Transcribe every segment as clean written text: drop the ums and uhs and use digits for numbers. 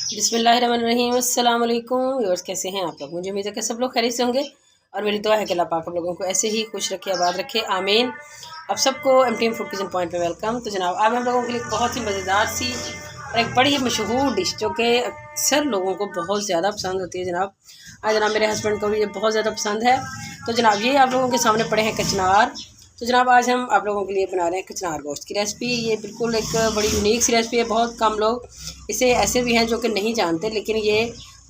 बिस्मिल्लाहिर्रहमानिर्रहीम। अस्सलाम वालेकुम व्यूअर्स, कैसे हैं आप लोग? मुझे उम्मीद है कि सब लोग खैरियत से होंगे और मेरी दुआ है कि अल्लाह पाक आप लोगों को ऐसे ही खुश रखे, आबाद रखे, आमीन। आप सबको एमटीएम फूड किचन पॉइंट पे वेलकम। तो जनाब, आज हम लोगों के लिए बहुत ही मज़ेदार सी और एक बड़ी ही मशहूर डिश जो कि अक्सर लोगों को बहुत ज़्यादा पसंद होती है जनाब। आज जनाब मेरे हस्बैंड को भी ये बहुत ज़्यादा पसंद है। तो जनाब ये आप लोगों के सामने पड़े हैं कचनार। तो जनाब आज हम आप लोगों के लिए बना रहे हैं कचनार गोश्त की रेसिपी। ये बिल्कुल एक बड़ी यूनिक सी रेसिपी है। बहुत कम लोग इसे ऐसे भी हैं जो कि नहीं जानते, लेकिन ये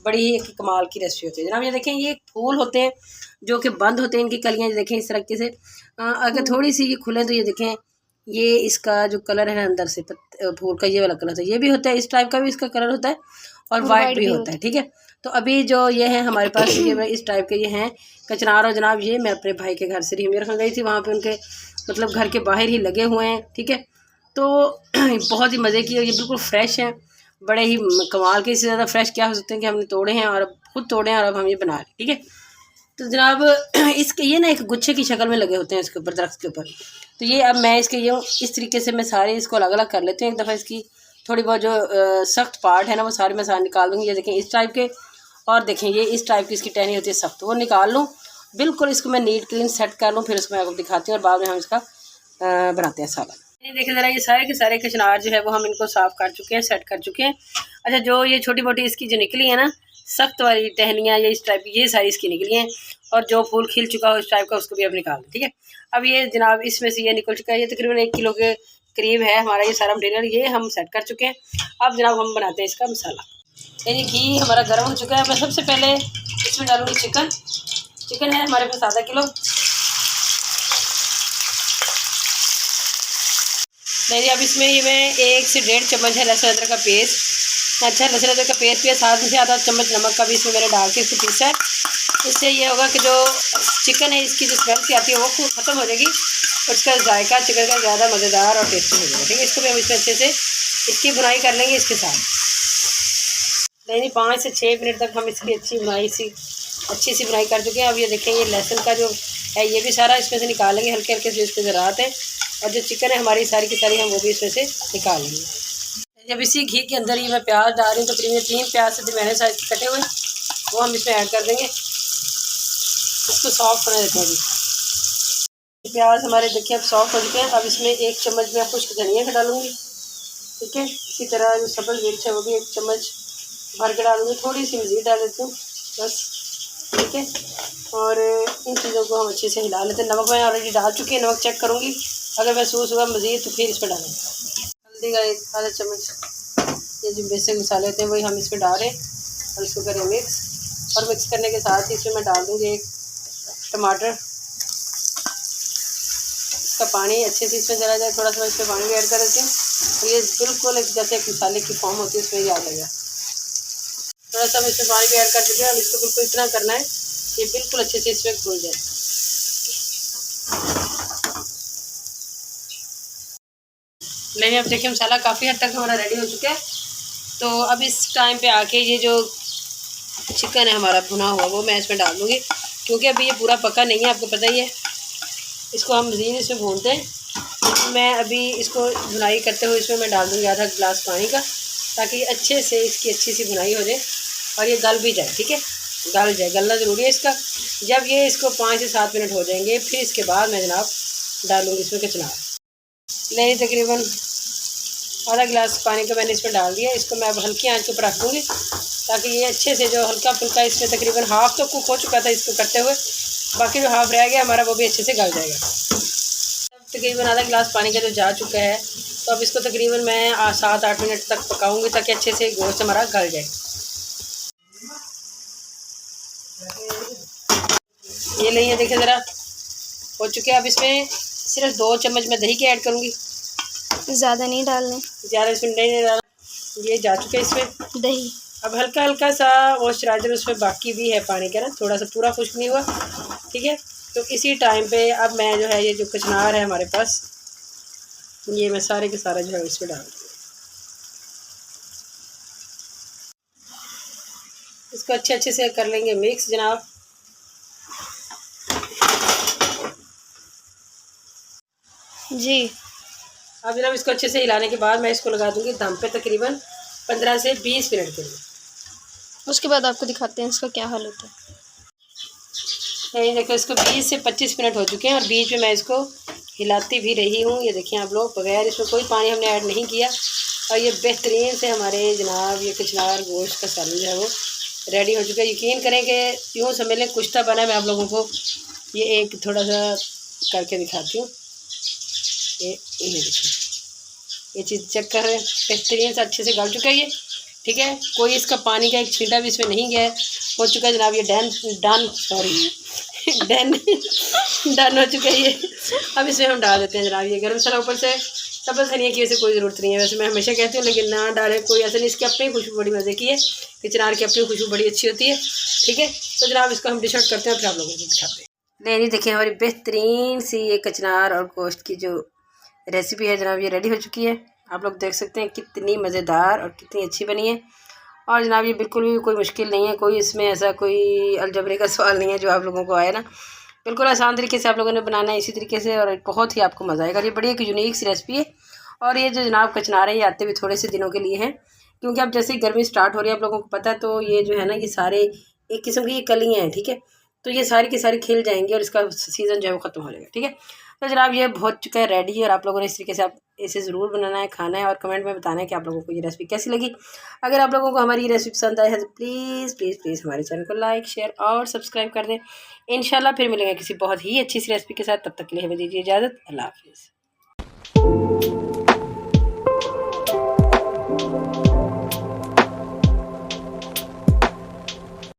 बड़ी ही एक कमाल की रेसिपी होती है जनाब। ये देखें, ये फूल होते हैं जो कि बंद होते हैं, इनकी कलियाँ देखें इस तरीके से। अगर थोड़ी सी ये खुलें तो ये देखें, ये इसका जो कलर है अंदर से फूल का ये वाला कलर है, ये भी होता है, इस टाइप का भी इसका कलर होता है और वाइट भी होता है। ठीक है, तो अभी जो ये है हमारे पास ये इस टाइप के ये हैं कचनार। और जनाब ये मैं अपने भाई के घर से ही रखा गई थी, वहाँ पे उनके मतलब घर के बाहर ही लगे हुए हैं। ठीक है, तो बहुत ही मज़े की और ये बिल्कुल फ्रेश हैं, बड़े ही कमाल के। इससे ज़्यादा फ्रेश क्या हो सकते हैं कि हमने तोड़े हैं और अब खुद तोड़े हैं और अब हम ये बना रहे हैं। ठीक है, तो जनाब इसके ये ना एक गुच्छे की शक्ल में लगे होते हैं इसके ऊपर, दरख्त के ऊपर। तो ये अब मैं इसके ये इस तरीके से मैं सारे इसको अलग अलग कर लेते हैं एक दफ़ा। इसकी थोड़ी बहुत जो सख्त पार्ट है ना वो सारे मैं सारे निकाल दूँगी। ये देखें इस टाइप के, और देखें ये इस टाइप की इसकी टहनी होती है सख्त, वो निकाल लूँ बिल्कुल। इसको मैं नीट क्लीन सेट कर लूँ, फिर उसको मैं आपको दिखाती हूँ और बाद में हम इसका बनाते हैं सालन। ये देखें ज़रा, ये सारे के सारे कचनार जो है वो हम इनको साफ़ कर चुके हैं, सेट कर चुके हैं। अच्छा, जो ये छोटी मोटी इसकी जो निकली है ना सख्त वाली टहनियाँ, ये इस टाइप की ये सारी इसकी निकली हैं। और जो फूल खिल चुका हो इस टाइप का उसको भी अब निकाल दें। ठीक है, अब ये जनाब इसमें से ये निकल चुका है, ये तकरीबन 1 किलो के करीब है हमारा ये सारा मटीरियल, ये हम सेट कर चुके हैं। अब जनाब हम बनाते हैं इसका मसाला। ये घी हमारा गर्म हो चुका है। मैं सबसे पहले इसमें डालूँगी चिकन। चिकन है हमारे पास आधा किलो। नहीं, अब इसमें ये मैं 1 से 1.5 चम्मच है लहसुन अदरक का पेस्ट। अच्छा, लहसुन अदरक का पेस्ट भी है, साथ में से आधा चम्मच नमक का भी इसमें मैंने डाल के इसको पीसा है। इससे ये होगा कि जो चिकन है इसकी जो स्मेल सी आती है वो ख़त्म हो जाएगी और इसका जायका चिकन का ज़्यादा मज़ेदार और टेस्टी हो जाएगा। ठीक है, इसको भी हम इसमें अच्छे से इसकी बुनाई कर लेंगे इसके साथ। नहीं, 5 से 6 मिनट तक हम इसकी अच्छी सी बुनाई कर चुके हैं। अब ये देखें, ये लहसुन का जो है ये भी सारा इसमें से निकाल लेंगे, हल्के हल्के से इसके ज़रात है। और जो चिकन है हमारी सारी की सारी हम वो भी इसमें से निकाल लेंगे। जब इसी घी के अंदर ही मैं प्याज डाल रही हूँ, तो तकरीबन 3 प्याज से मैंने साइज कटे हुए वो हम इसमें ऐड कर देंगे। इसको सॉफ्ट होने देते हैं अभी। प्याज हमारे देखिए अब सॉफ्ट हो चुके हैं। अब इसमें 1 चम्मच में खुश्क धनिया का डालूंगी। ठीक है, इसी तरह जो सब्ज़ मिर्च है वो भी 1 चम्मच भर के डालूंगी। थोड़ी सी मज़ीद डाल देती हूँ बस। ठीक है, और इन चीज़ों को हम अच्छे से हिला लेते हैं। नमक मैं ऑलरेडी डाल चुकी है, नमक चेक करूँगी, अगर महसूस हुआ मज़ीद तो फिर इसमें डालेंगे। हल्दी का 1 आधा चम्मच, ये जो बेसिक मसाले होते हैं वही हम इसमें डाल रहे हैं और इसको करें मिक्स। और मिक्स करने के साथ ही इसमें मैं डाल दूँगी 1 टमाटर। इसका पानी अच्छे से इसमें चला जाए, थोड़ा सा इसमें पानी भी ऐड कर देती हूँ। तो ये बिल्कुल एक जैसे एक मसाले की फॉर्म होती है उसमें ही आ जाएगा। थोड़ा सा हम इसमें पानी भी ऐड कर देते हैं और इसको बिल्कुल इतना करना है ये बिल्कुल अच्छे से इसमें घुल जाए। लेकिन अब देखिए मसाला काफ़ी हद तक हमारा रेडी हो चुका है। तो अब इस टाइम पे आके ये जो चिकन है हमारा भुना हुआ वो मैं इसमें डाल दूँगी, क्योंकि अभी ये पूरा पका नहीं है, आपको पता ही है। इसको हम मज़ीद इसमें भूनते हैं। मैं अभी इसको भुनाई करते हुए इसमें मैं डाल दूँगी आधा गिलास पानी का, ताकि अच्छे से इसकी अच्छी सी भुनाई हो जाए और ये गल भी जाए। ठीक है, गल जाए, गलना ज़रूरी है इसका। जब ये इसको 5 से 7 मिनट हो जाएंगे फिर इसके बाद मैं जनाब डालूँगी इसमें कचनार। नहीं, तकरीबन आधा गिलास पानी का मैंने इसमें डाल दिया। इसको मैं अब हल्की आंच के ऊपर रख दूँगी ताकि ये अच्छे से जो हल्का फुल्का इसमें तकरीबन हाफ़ तो कुक हो चुका था इसको करते हुए, बाकी जो हाफ़ रह गया हमारा वो भी अच्छे से गल जाएगा। अब तकरीबन आधा गिलास पानी का जो जा चुका है, तो अब इसको तकरीबन मैं 7-8 मिनट तक पकाऊंगी ताकि अच्छे से गोश्त हमारा गल जाए। ये नहीं है, देखिए ज़रा हो चुके हैं। अब इसमें सिर्फ 2 चम्मच मैं दही के ऐड करूँगी, ज़्यादा नहीं डालने, ज़्यादा इसमें नहीं डालना। ये जा चुका है इसमें दही। अब हल्का हल्का सा मॉइस्चराइज़र उसमें बाकी भी है पानी का ना, थोड़ा सा पूरा खुश्क नहीं हुआ। ठीक है, तो इसी टाइम पे अब मैं जो है ये जो कचनार है हमारे पास ये मैं सारे के सारा जो है इसमें डाल दूँगी। इसको अच्छे से कर लेंगे मिक्स जनाब। जी, अब जनाब इसको अच्छे से हिलाने के बाद मैं इसको लगा दूँगी दम पे तकरीबन 15 से 20 मिनट के लिए। उसके बाद आपको दिखाते हैं इसका क्या हाल होता है। ये देखो इसको 20 से 25 मिनट हो चुके हैं और बीच में मैं इसको हिलाती भी रही हूँ। ये देखिए आप लोग, बगैर इसमें कोई पानी हमने ऐड नहीं किया और ये बेहतरीन से हमारे जनाब ये कचनार गोश्त का सालन जो है वो रेडी हो चुका है। यकीन करें कि यूँ समझ लें कुश्ता बना है। मैं आप लोगों को ये एक थोड़ा सा करके दिखाती हूँ। ये देखिए, ये चीज़ चेक कर रहे हैं, बेहतरीन से अच्छे से गल चुका है ये। ठीक है, कोई इसका पानी का एक छींटा भी इसमें नहीं गया है। हो चुका है जनाब ये डन डन हो चुका है ये। अब इसमें हम डाल देते हैं जनाब ये गरम मसाला ऊपर से। सब्ज़ धनिया की वैसे कोई ज़रूरत नहीं है, वैसे मैं हमेशा कहती हूँ, लेकिन ना डालें कोई ऐसा नहीं। इसकी अपनी खुशबू बड़ी मज़े की है, कचनार की अपनी खुशबू बड़ी अच्छी होती है। ठीक है, तो जनाब इसको हम डिश आउट करते हैं, फिर आप लोगों को दिखाते हैं। नहीं देखिए, हमारी बेहतरीन सी ये कचनार और गोश्त की जो रेसिपी है जनाब ये रेडी हो चुकी है। आप लोग देख सकते हैं कितनी मज़ेदार और कितनी अच्छी बनी है। और जनाब ये बिल्कुल भी कोई मुश्किल नहीं है, कोई इसमें ऐसा कोई अलजबरे का सवाल नहीं है जो आप लोगों को आए ना। बिल्कुल आसान तरीके से आप लोगों ने बनाना है इसी तरीके से, और बहुत ही आपको मज़ा आएगा। ये बड़ी एक यूनिक सी रेसिपी है। और ये जो जनाब कचनार है ये आते हुए थोड़े से दिनों के लिए हैं, क्योंकि अब जैसे ही गर्मी स्टार्ट हो रही है आप लोगों को पता है, तो ये जो है ना ये सारे एक किस्म की ये कलियाँ हैं। ठीक है, तो ये सारी की सारी खिल जाएंगी और इसका सीज़न जो है वो ख़त्म हो जाएगा। ठीक है, तो जनाब ये हो चुका है रेडी, और आप लोगों ने इस तरीके से आप इसे ज़रूर बनाना है, खाना है, और कमेंट में बताना है कि आप लोगों को ये रेसिपी कैसी लगी। अगर आप लोगों को हमारी ये रेसिपी पसंद आई है तो प्लीज़ प्लीज़ प्लीज़ हमारे चैनल को लाइक शेयर और सब्सक्राइब कर दें। इंशाल्लाह फिर मिलेंगे किसी बहुत ही अच्छी सी रेसिपी के साथ। तब तक के लिए हमें दीजिए इजाज़त। अल्लाह हाफ़िज़।